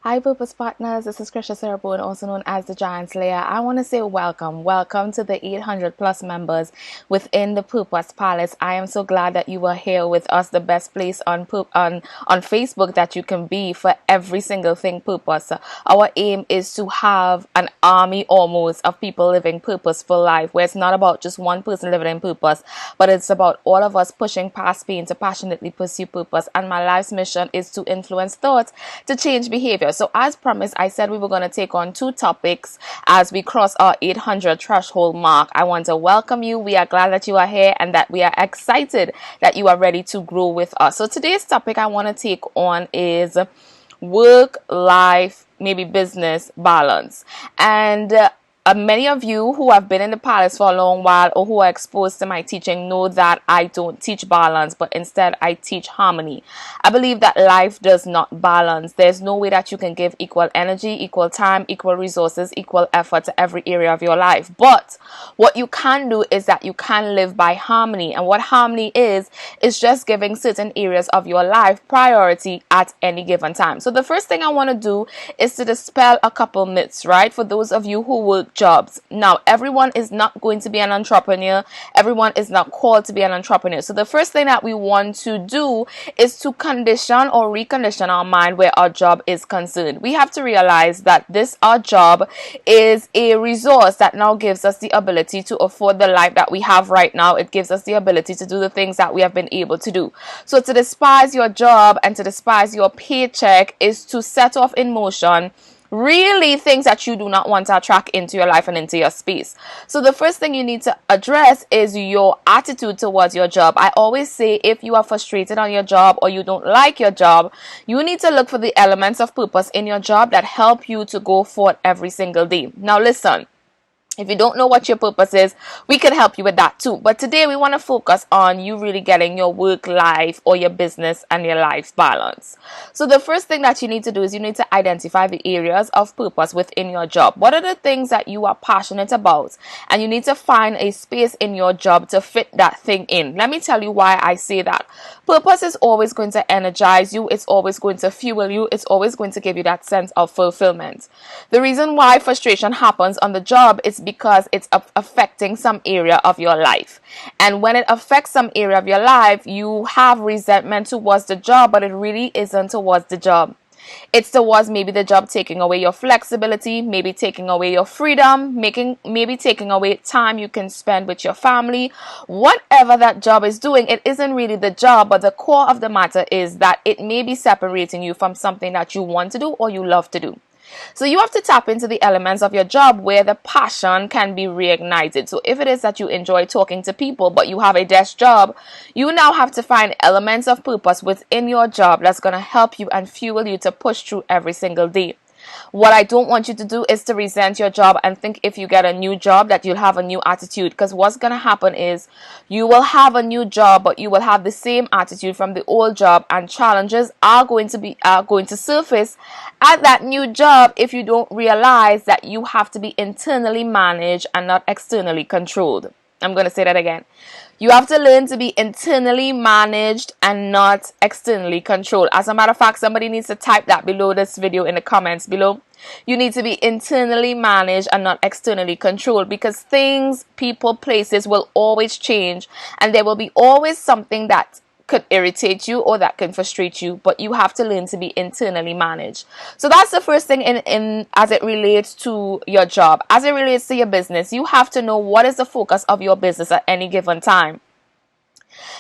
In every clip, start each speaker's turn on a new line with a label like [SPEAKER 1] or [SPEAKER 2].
[SPEAKER 1] Hi, Bloopers partners. This is Krisha Sarabone, also known as the Giant Slayer. I want to say welcome to the 800 plus members within the Bloopers Palace. I am so glad that you are here with us. The best place on Facebook that you can be for every single thing Bloopers. Our aim is to have an army almost of people living purposeful life, where it's not about just one person living in purpose, but it's about all of us pushing past pain to passionately pursue purpose. And my life's mission is to influence thoughts to change behavior. So as promised, I said we were going to take on two topics as we cross our 800 threshold mark. I want to welcome you. We are glad that you are here and that we are excited that you are ready to grow with us. So today's topic I want to take on is work, life, maybe business balance. And many of you who have been in the palace for a long while or who are exposed to my teaching know that I don't teach balance, but instead I teach harmony. I believe that life does not balance. There's no way that you can give equal energy, equal time, equal resources, equal effort to every area of your life. But what you can do is that you can live by harmony. And what harmony is just giving certain areas of your life priority at any given time. So the first thing I want to do is to dispel a couple myths, right? For those of you who work jobs. Now, everyone is not going to be an entrepreneur. Everyone is not called to be an entrepreneur. So the first thing that we want to do is to condition or recondition our mind where our job is concerned. We have to realize that our job is a resource that now gives us the ability to afford the life that we have right now. It gives us the ability to do the things that we have been able to do. So to despise your job and to despise your paycheck is to set off in motion really things that you do not want to attract into your life and into your space. So the first thing you need to address is your attitude towards your job. I always say if you are frustrated on your job or you don't like your job, you need to look for the elements of purpose in your job that help you to go forward every single day. Now listen. If you don't know what your purpose is, we can help you with that too. But today we want to focus on you really getting your work life or your business and your life balance. So the first thing that you need to do is you need to identify the areas of purpose within your job. What are the things that you are passionate about? And you need to find a space in your job to fit that thing in. Let me tell you why I say that. Purpose is always going to energize you. It's always going to fuel you. It's always going to give you that sense of fulfillment. The reason why frustration happens on the job is because it's affecting some area of your life. And when it affects some area of your life, you have resentment towards the job, but it really isn't towards the job. It's towards maybe the job taking away your flexibility, maybe taking away your freedom, maybe taking away time you can spend with your family. Whatever that job is doing, it isn't really the job, but the core of the matter is that it may be separating you from something that you want to do or you love to do. So you have to tap into the elements of your job where the passion can be reignited. So if it is that you enjoy talking to people, but you have a desk job, you now have to find elements of purpose within your job that's going to help you and fuel you to push through every single day. What I don't want you to do is to resent your job and think if you get a new job that you'll have a new attitude, because what's going to happen is you will have a new job but you will have the same attitude from the old job, and challenges are going to surface at that new job if you don't realize that you have to be internally managed and not externally controlled. I'm going to say that again. You have to learn to be internally managed and not externally controlled. As a matter of fact, somebody needs to type that below this video in the comments below. You need to be internally managed and not externally controlled, because things, people, places will always change, and there will be always something that could irritate you or that can frustrate you, but you have to learn to be internally managed. So that's the first thing in as it relates to your job. As it relates to your business, you have to know what is the focus of your business at any given time.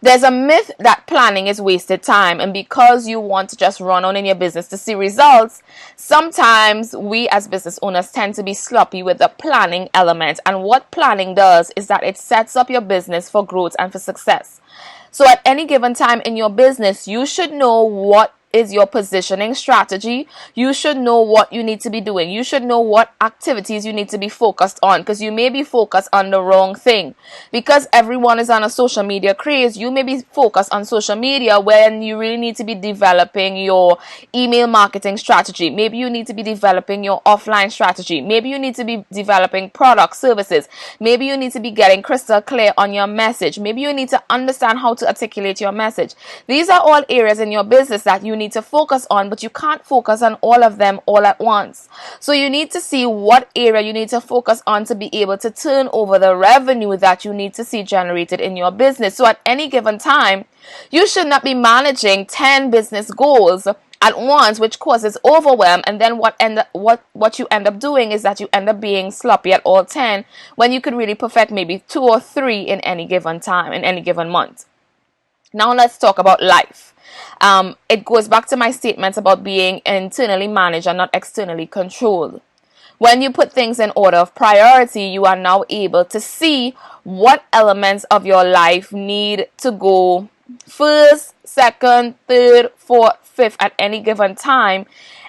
[SPEAKER 1] There's a myth that planning is wasted time, and because you want to just run on in your business to see results, sometimes we as business owners tend to be sloppy with the planning element. And what planning does is that it sets up your business for growth and for success. So at any given time in your business, you should know what is your positioning strategy. You should know what you need to be doing. You should know what activities you need to be focused on, because you may be focused on the wrong thing. Because everyone is on a social media craze, you may be focused on social media when you really need to be developing your email marketing strategy. Maybe you need to be developing your offline strategy. Maybe you need to be developing product services. Maybe you need to be getting crystal clear on your message. Maybe you need to understand how to articulate your message. These are all areas in your business that you need to focus on, but you can't focus on all of them all at once. So you need to see what area you need to focus on to be able to turn over the revenue that you need to see generated in your business. So at any given time, you should not be managing 10 business goals at once, which causes overwhelm, and then what you end up doing is that you end up being sloppy at all 10 when you could really perfect maybe 2 or 3 in any given time, in any given month. Now let's talk about life. It goes back to my statement about being internally managed and not externally controlled. When you put things in order of priority, you are now able to see what elements of your life need to go first, second, third, fourth, fifth at any given time.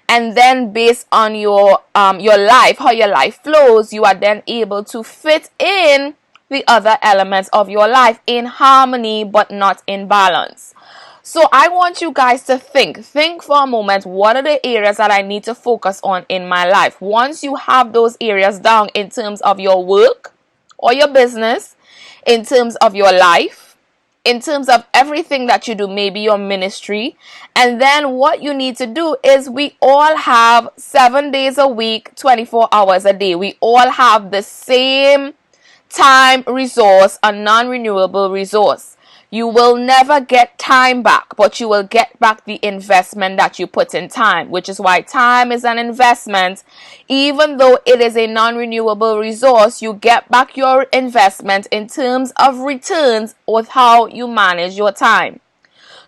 [SPEAKER 1] And then based on your life, how your life flows, you are then able to fit in the other elements of your life in harmony but not in balance. So I want you guys to think for a moment, what are the areas that I need to focus on in my life? Once you have those areas down in terms of your work or your business, in terms of your life, in terms of everything that you do, maybe your ministry, and then what you need to do is we all have 7 days a week, 24 hours a day. We all have the same time resource, a non-renewable resource. You will never get time back, but you will get back the investment that you put in time, which is why time is an investment. Even though it is a non-renewable resource, you get back your investment in terms of returns with how you manage your time.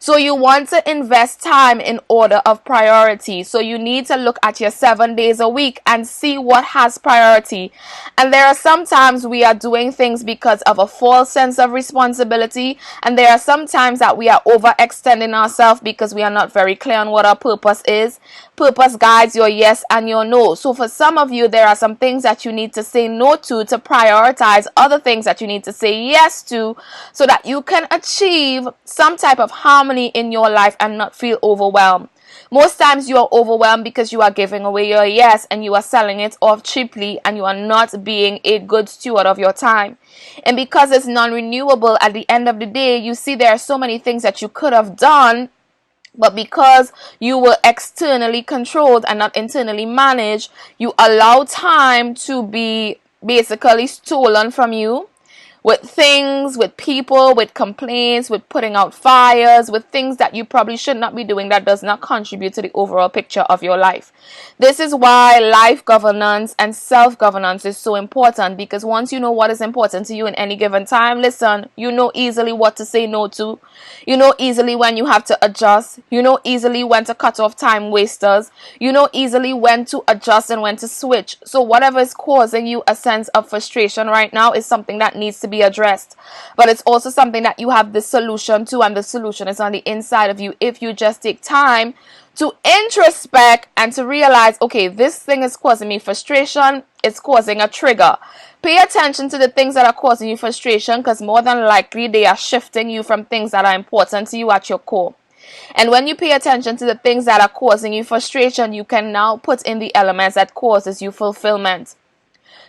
[SPEAKER 1] So you want to invest time in order of priority. So you need to look at your 7 days a week and see what has priority. And there are sometimes we are doing things because of a false sense of responsibility. And there are sometimes that we are overextending ourselves because we are not very clear on what our purpose is. Purpose guides your yes and your no. So for some of you, there are some things that you need to say no to prioritize other things that you need to say yes to, so that you can achieve some type of harmony in your life and not feel overwhelmed. Most times you are overwhelmed because you are giving away your yes and you are selling it off cheaply and you are not being a good steward of your time. And because it's non-renewable, at the end of the day, you see there are so many things that you could have done, but because you were externally controlled and not internally managed, you allow time to be basically stolen from you with things, with people, with complaints, with putting out fires, with things that you probably should not be doing that does not contribute to the overall picture of your life. This is why life governance and self-governance is so important, because once you know what is important to you in any given time, listen, you know easily what to say no to. You know easily when you have to adjust. You know easily when to cut off time wasters. You know easily when to adjust and when to switch. So whatever is causing you a sense of frustration right now is something that needs to be addressed, but it's also something that you have the solution to, and the solution is on the inside of you if you just take time to introspect and to realize, okay, this thing is causing me frustration, it's causing a trigger. Pay attention to the things that are causing you frustration, because more than likely they are shifting you from things that are important to you at your core. And when you pay attention to the things that are causing you frustration, you can now put in the elements that causes you fulfillment.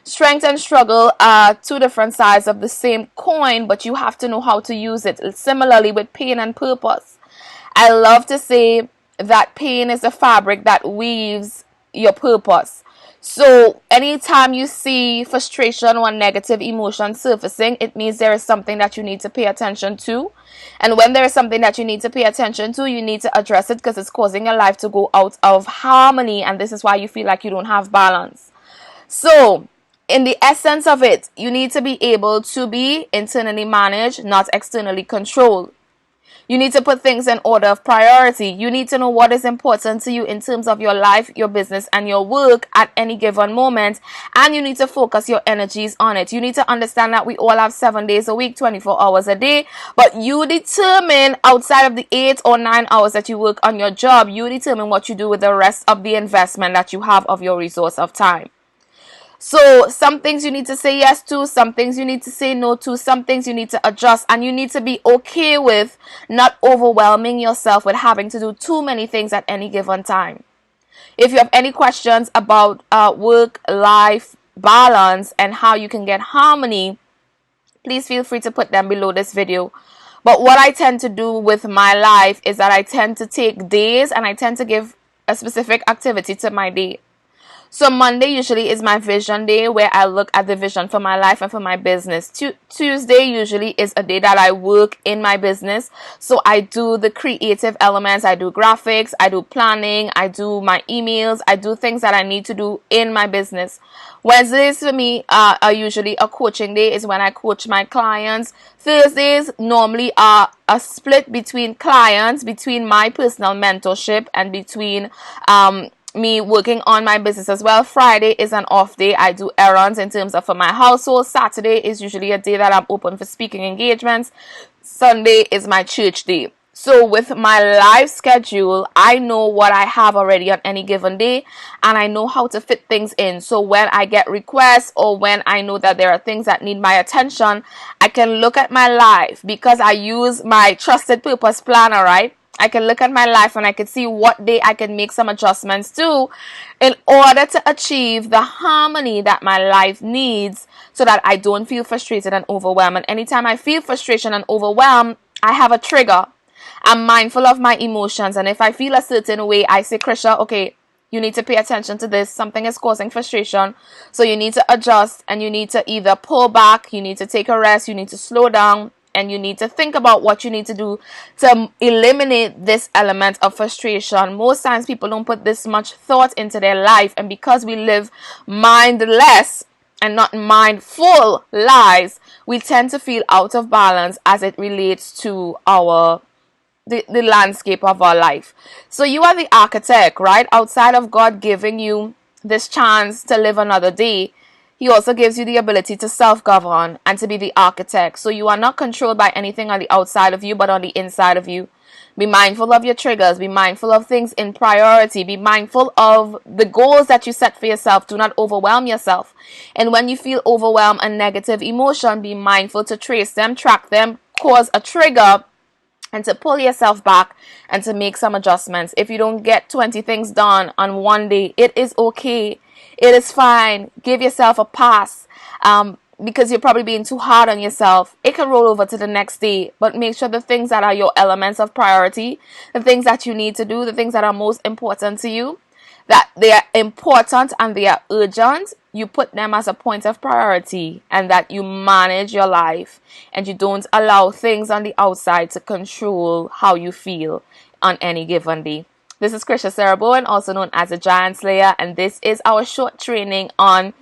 [SPEAKER 1] Strength and struggle are two different sides of the same coin, but you have to know how to use it. Similarly with pain and purpose. I love to say that pain is the fabric that weaves your purpose. So anytime you see frustration or negative emotion surfacing, it means there is something that you need to pay attention to. And when there is something that you need to pay attention to, you need to address it, because it's causing your life to go out of harmony, and this is why you feel like you don't have balance. So in the essence of it, you need to be able to be internally managed, not externally controlled. You need to put things in order of priority. You need to know what is important to you in terms of your life, your business, and your work at any given moment. And you need to focus your energies on it. You need to understand that we all have 7 days a week, 24 hours a day. But you determine, outside of the 8 or 9 hours that you work on your job, you determine what you do with the rest of the investment that you have of your resource of time. So some things you need to say yes to, some things you need to say no to, some things you need to adjust, and you need to be okay with not overwhelming yourself with having to do too many things at any given time. If you have any questions about work-life balance and how you can get harmony, please feel free to put them below this video. But what I tend to do with my life is that I tend to take days and I tend to give a specific activity to my day. So Monday usually is my vision day, where I look at the vision for my life and for my business. Tuesday usually is a day that I work in my business. So I do the creative elements. I do graphics, I do planning, I do my emails, I do things that I need to do in my business. Wednesdays for me are usually a coaching day, is when I coach my clients. Thursdays normally are a split between clients, between my personal mentorship, and between me working on my business as well. Friday is an off day. I do errands in terms of for my household. Saturday is usually a day that I'm open for speaking engagements. Sunday is my church day. So with my life schedule, I know what I have already on any given day, and I know how to fit things in. So when I get requests, or when I know that there are things that need my attention, I can look at my life, because I use my trusted purpose planner, right? I can look at my life and I can see what day I can make some adjustments to, in order to achieve the harmony that my life needs, so that I don't feel frustrated and overwhelmed. And anytime I feel frustration and overwhelmed, I have a trigger. I'm mindful of my emotions, and if I feel a certain way, I say, Krisha, okay, you need to pay attention to this. Something is causing frustration, so you need to adjust, and you need to either pull back, you need to take a rest, you need to slow down, and you need to think about what you need to do to eliminate this element of frustration. Most times people don't put this much thought into their life, and because we live mindless and not mindful lives, we tend to feel out of balance as it relates to the landscape of our life. So you are the architect, right? Outside of God giving you this chance to live another day, He also gives you the ability to self-govern and to be the architect. So you are not controlled by anything on the outside of you, but on the inside of you. Be mindful of your triggers. Be mindful of things in priority. Be mindful of the goals that you set for yourself. Do not overwhelm yourself. And when you feel overwhelmed and negative emotion, be mindful to trace them, track them, cause a trigger, and to pull yourself back and to make some adjustments. If you don't get 20 things done on one day, it is okay. It is fine. Give yourself a pass, because you're probably being too hard on yourself. It can roll over to the next day, but make sure the things that are your elements of priority, the things that you need to do, the things that are most important to you, that they are important and they are urgent, you put them as a point of priority, and that you manage your life and you don't allow things on the outside to control how you feel on any given day. This is Krisha Sarah Bowen, also known as the Giant Slayer, and this is our short training on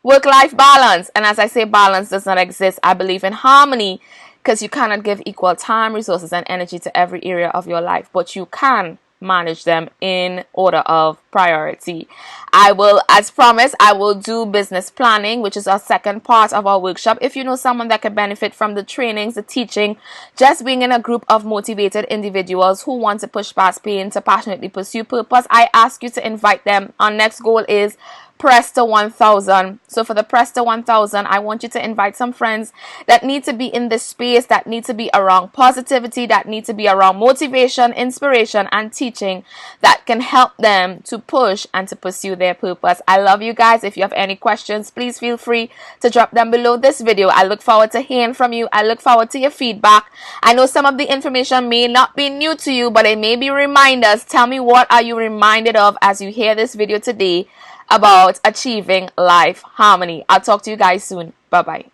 [SPEAKER 1] work-life balance. And as I say, balance does not exist. I believe in harmony, because you cannot give equal time, resources, and energy to every area of your life, but you can manage them in order of priority. I will, as promised, I will do business planning, which is our second part of our workshop. If you know someone that could benefit from the trainings, the teaching, just being in a group of motivated individuals who want to push past pain to passionately pursue purpose, I ask you to invite them. Our next goal is press to 1,000. So for the press to 1,000, I want you to invite some friends that need to be in this space, that need to be around positivity, that need to be around motivation, inspiration, and teaching that can help them to push and to pursue their purpose. I love you guys. If you have any questions, please feel free to drop them below this video. I look forward to hearing from you. I look forward to your feedback. I know some of the information may not be new to you, but it may be reminders. Tell me, what are you reminded of as you hear this video today about achieving life harmony? I'll talk to you guys soon. Bye bye.